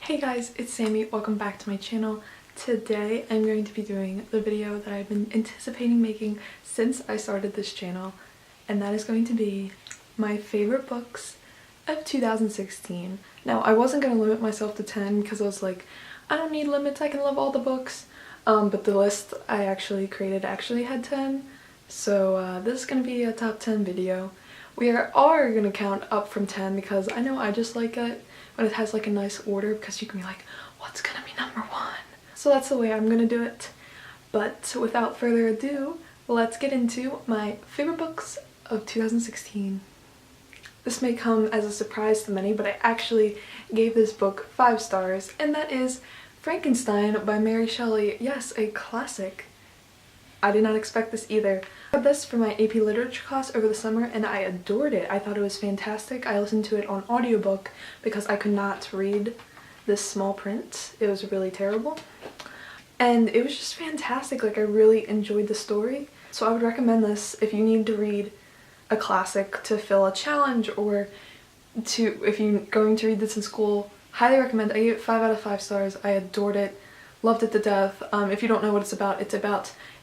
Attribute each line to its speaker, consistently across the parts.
Speaker 1: Hey guys, it's Sammy. Welcome back to my channel. Today I'm going to be doing the video that I've been anticipating making since I started this channel, and that is going to be my favorite books of 2016. Now, I wasn't going to limit myself to 10 because I was like, I don't need limits, I can love all the books. But the list I actually created actually had 10, so this is going to be a top 10 video. We are going to count up from 10 because I know I just like it when it has like a nice order, because you can be like, what's gonna be number 1? So that's the way I'm gonna do it. But without further ado, let's get into my favorite books of 2016. This may come as a surprise to many, but I actually gave this book 5 stars, and that is Frankenstein by Mary Shelley. Yes, a classic. I did not expect this either. I read this for my AP Literature class over the summer and I adored it. I thought it was fantastic. I listened to it on audiobook because I could not read this small print. It was really terrible. And it was just fantastic. Like, I really enjoyed the story. So I would recommend this if you need to read a classic to fill a challenge, or if you're going to read this in school. Highly recommend. I gave it 5 out of 5 stars. I adored it. Loved it to death. If you don't know what it's about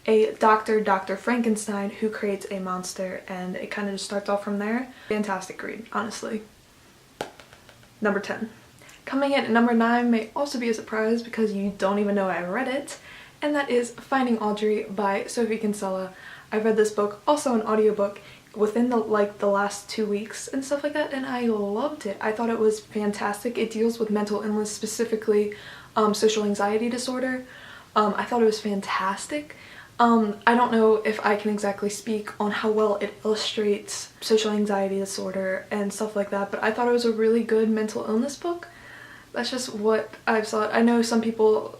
Speaker 1: a Dr. Frankenstein who creates a monster, and it kind of just starts off from there. Fantastic read, honestly. Number 10. Coming in at number 9 may also be a surprise because you don't even know I read it, and that is Finding Audrey by Sophie Kinsella. I read this book also an audiobook within the last 2 weeks and stuff like that, and I loved it. I thought it was fantastic. It deals with mental illness, specifically social anxiety disorder. I thought it was fantastic. I don't know if I can exactly speak on how well it illustrates social anxiety disorder and stuff like that, but I thought it was a really good mental illness book. That's just what I've thought. I know some people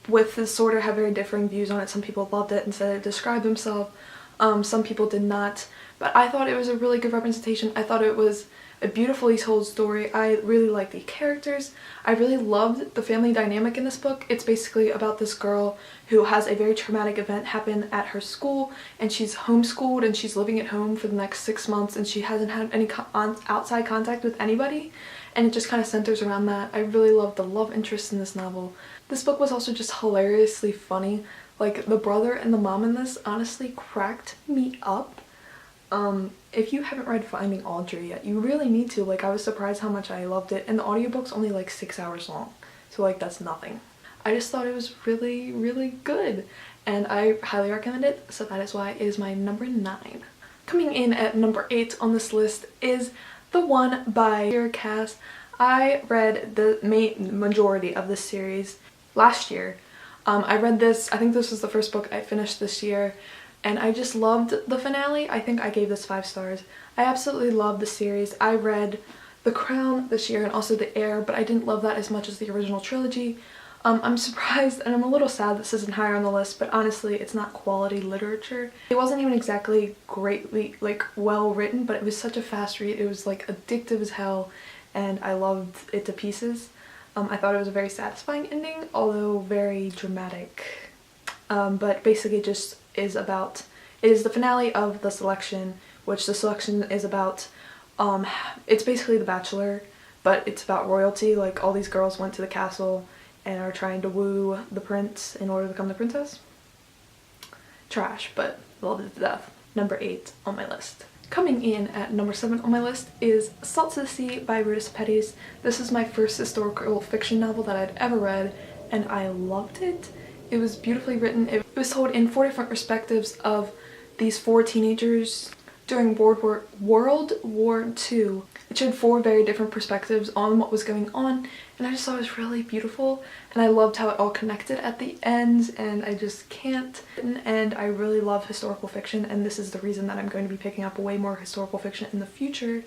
Speaker 1: with this disorder have very differing views on it. Some people loved it and said it described themselves. Some people did not, but I thought it was a really good representation. I thought it was a beautifully told story. I really liked the characters. I really loved the family dynamic in this book. It's basically about this girl who has a very traumatic event happen at her school, and she's homeschooled and she's living at home for the next 6 months, and she hasn't had any outside contact with anybody, and it just kind of centers around that. I really loved the love interest in this novel. This book was also just hilariously funny. Like, the brother and the mom in this honestly cracked me up. If you haven't read Finding Audrey yet, you really need to. Like, I was surprised how much I loved it, and the audiobook's only like 6 hours long, so like that's nothing. I just thought it was really, really good, and I highly recommend it, so that is why it is my number 9. Coming in at number 8 on this list is The One by Kira Cass. I read the majority of this series last year. I read this, I think this was the first book I finished this year, and I just loved the finale. I think I gave this 5 stars. I absolutely loved the series. I read The Crown this year and also The Heir, but I didn't love that as much as the original trilogy. I'm surprised and I'm a little sad this isn't higher on the list, but honestly, it's not quality literature. It wasn't even exactly greatly, like, well written, but it was such a fast read. It was like addictive as hell, and I loved it to pieces. I thought it was a very satisfying ending, although very dramatic. But basically just it is the finale of The Selection, which The Selection is about, it's basically The Bachelor, but it's about royalty. Like, all these girls went to the castle and are trying to woo the prince in order to become the princess. Trash, but loved it to death. Number 8 on my list. Coming in at number 7 on my list is Salt to the Sea by Ruta Sepetys. This is my first historical fiction novel that I'd ever read, and I loved it. It was beautifully written. It was told in 4 different perspectives of these 4 teenagers during World War II. It showed 4 very different perspectives on what was going on, and I just thought it was really beautiful, and I loved how it all connected at the end, and I just can't. And I really love historical fiction, and this is the reason that I'm going to be picking up way more historical fiction in the future.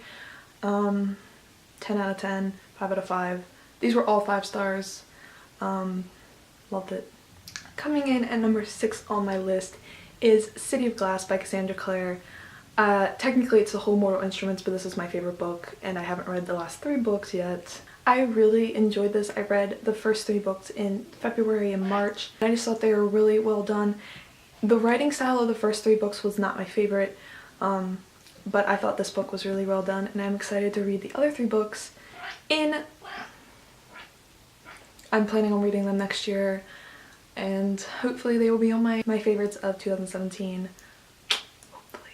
Speaker 1: 10 out of 10, 5 out of 5. These were all 5 stars. Loved it. Coming in at number 6 on my list is City of Glass by Cassandra Clare. Technically it's the whole Mortal Instruments, but this is my favorite book, and I haven't read the last 3 books yet. I really enjoyed this. I read the first 3 books in February and March, and I just thought they were really well done. The writing style of the first 3 books was not my favorite, but I thought this book was really well done, and I'm excited to read the other 3 books in I'm planning on reading them next year, and hopefully they will be on my favorites of 2017. Hopefully.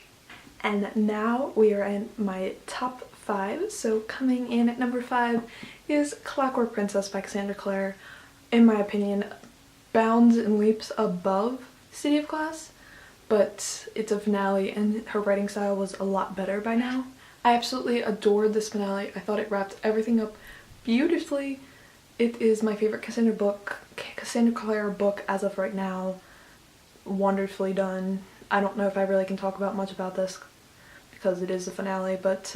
Speaker 1: And now we are in my top 5. So coming in at number 5 is Clockwork Princess by Cassandra Clare. In my opinion, bounds and leaps above City of Glass, but it's a finale and her writing style was a lot better by now. I absolutely adored this finale. I thought it wrapped everything up beautifully. It is my favorite Cassandra Clare book as of right now. Wonderfully done. I don't know if I really can talk about much about this because it is the finale, but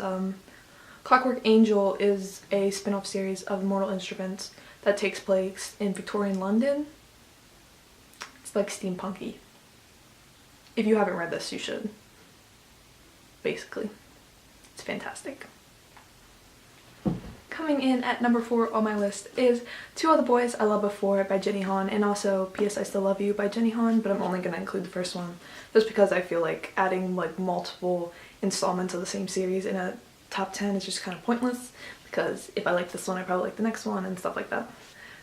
Speaker 1: Clockwork Angel is a spin-off series of Mortal Instruments that takes place in Victorian London. It's like steampunky. If you haven't read this, you should. Basically. It's fantastic. Coming in at number 4 on my list is Two Other Boys I Loved Before by Jenny Han, and also P.S. I Still Love You by Jenny Han, but I'm only going to include the first one just because I feel like adding like multiple installments of the same series in a top 10 is just kind of pointless, because if I like this one I probably like the next one and stuff like that.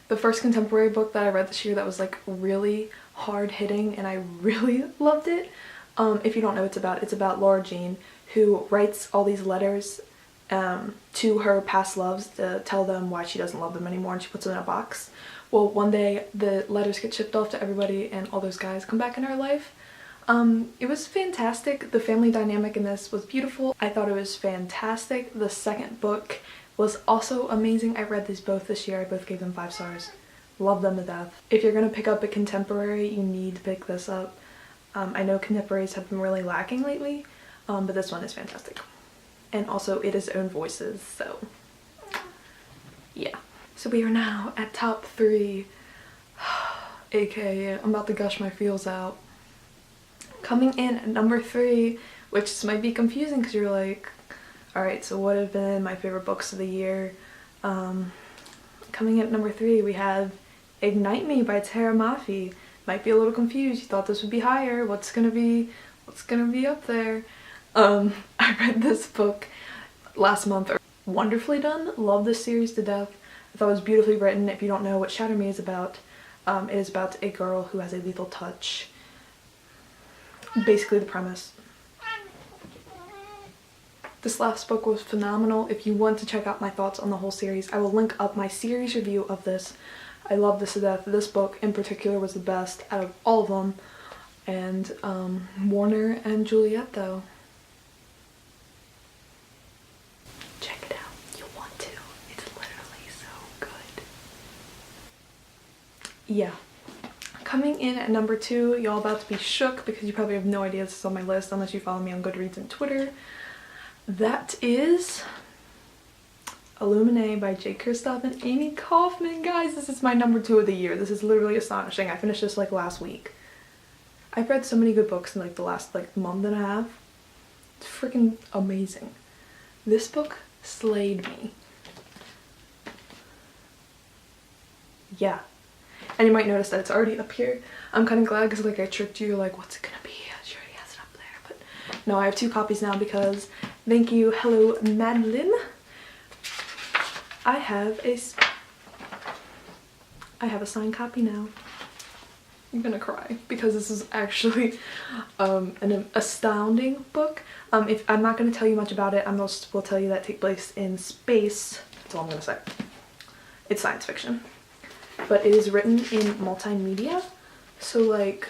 Speaker 1: The first contemporary book that I read this year that was like really hard hitting and I really loved it. If you don't know what it's about Laura Jean, who writes all these letters to her past loves to tell them why she doesn't love them anymore, and she puts them in a box. Well, one day the letters get shipped off to everybody and all those guys come back in her life. It was fantastic. The family dynamic in this was beautiful. I thought it was fantastic. The second book was also amazing. I read these both this year. I both gave them 5 stars. Love them to death. If you're gonna pick up a contemporary, you need to pick this up. I know contemporaries have been really lacking lately, but this one is fantastic. And also it is own voices, so yeah. So we are now at top 3, aka I'm about to gush my feels out. Coming in at number 3, which might be confusing because you're like, alright, so what have been my favorite books of the year? Coming in at number 3 we have Ignite Me by Tara Mafi. Might be a little confused, you thought this would be higher, what's gonna be up there? I read this book last month. Wonderfully done. Love this series to death. I thought it was beautifully written. If you don't know what Shatter Me is about, it is about a girl who has a lethal touch. Basically the premise. This last book was phenomenal. If you want to check out my thoughts on the whole series, I will link up my series review of this. I love this to death. This book in particular was the best out of all of them. And Warner and Juliet though. Check it out. You'll want to. It's literally so good. Yeah. Coming in at number 2, y'all about to be shook because you probably have no idea this is on my list unless you follow me on Goodreads and Twitter. That is Illuminae by Jake Kristoff and Amy Kaufman. Guys, this is my number 2 of the year. This is literally astonishing. I finished this like last week. I've read so many good books in like the last like month and a half. It's freaking amazing. This book slayed me. Yeah. And you might notice that it's already up here. I'm kind of glad because like I tricked you, like what's it gonna be? She already has it up there. But no, I have 2 copies now because thank you, hello Madeline. I have a signed copy now. I'm gonna cry because this is actually an astounding book. If I'm not gonna tell you much about it, I will tell you that it takes place in space. That's all I'm gonna say. It's science fiction, but it is written in multimedia. So like,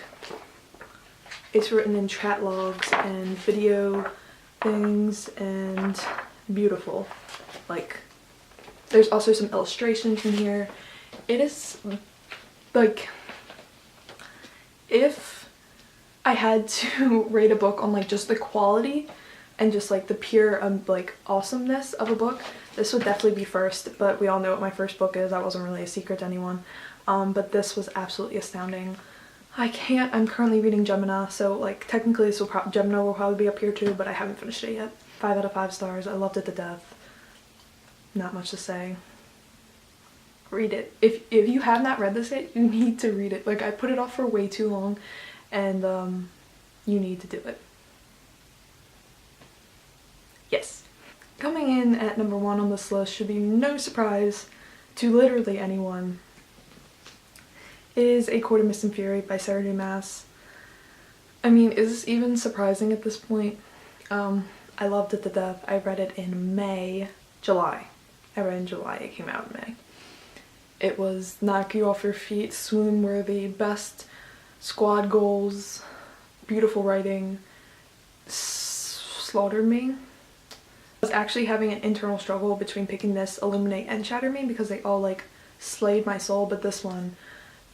Speaker 1: it's written in chat logs and video things and beautiful. Like, there's also some illustrations in here. It is like, if I had to rate a book on like just the quality and just like the pure like awesomeness of a book, this would definitely be first, but we all know what my first book is. That wasn't really a secret to anyone. But this was absolutely astounding. I'm currently reading Gemina, so like technically this will Gemina will probably be up here too, but I haven't finished it yet. 5 out of 5 stars. I loved it to death. Not much to say. Read it. If you have not read this yet, you need to read it. Like, I put it off for way too long, and you need to do it. Yes. Coming in at number 1 on this list should be no surprise to literally anyone. is A Court of Mist and Fury by Sarah J. Maas. I mean, is this even surprising at this point? I loved it to death. I read it in July. I read it in July, it came out in May. It was knock you off your feet, swoon worthy, best squad goals, beautiful writing, slaughtered me. I was actually having an internal struggle between picking this, Illuminate, and Shatter Me because they all like slayed my soul, but this one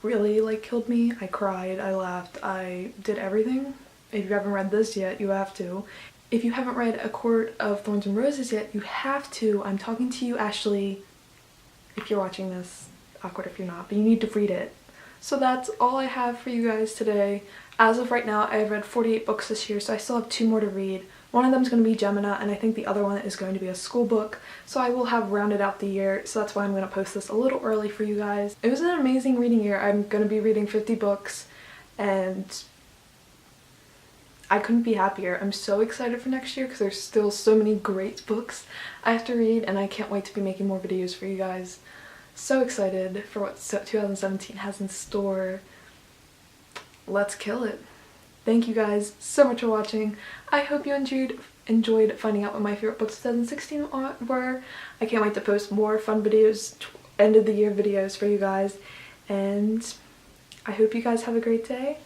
Speaker 1: really like killed me. I cried, I laughed, I did everything. If you haven't read this yet, you have to. If you haven't read A Court of Thorns and Roses yet, you have to. I'm talking to you, Ashley, if you're watching this. Awkward if you're not, but you need to read it. So that's all I have for you guys today. As of right now, I've read 48 books this year, so I still have 2 more to read. One of them is going to be Gemina, and I think the other one is going to be a school book, so I will have rounded out the year, so that's why I'm going to post this a little early for you guys. It was an amazing reading year. I'm going to be reading 50 books, and I couldn't be happier. I'm so excited for next year because there's still so many great books I have to read, and I can't wait to be making more videos for you guys. So excited for what 2017 has in store. Let's kill it. Thank you guys so much for watching. I hope you enjoyed finding out what my favorite books of 2016 were. I can't wait to post more fun videos, end of the year videos for you guys, and I hope you guys have a great day.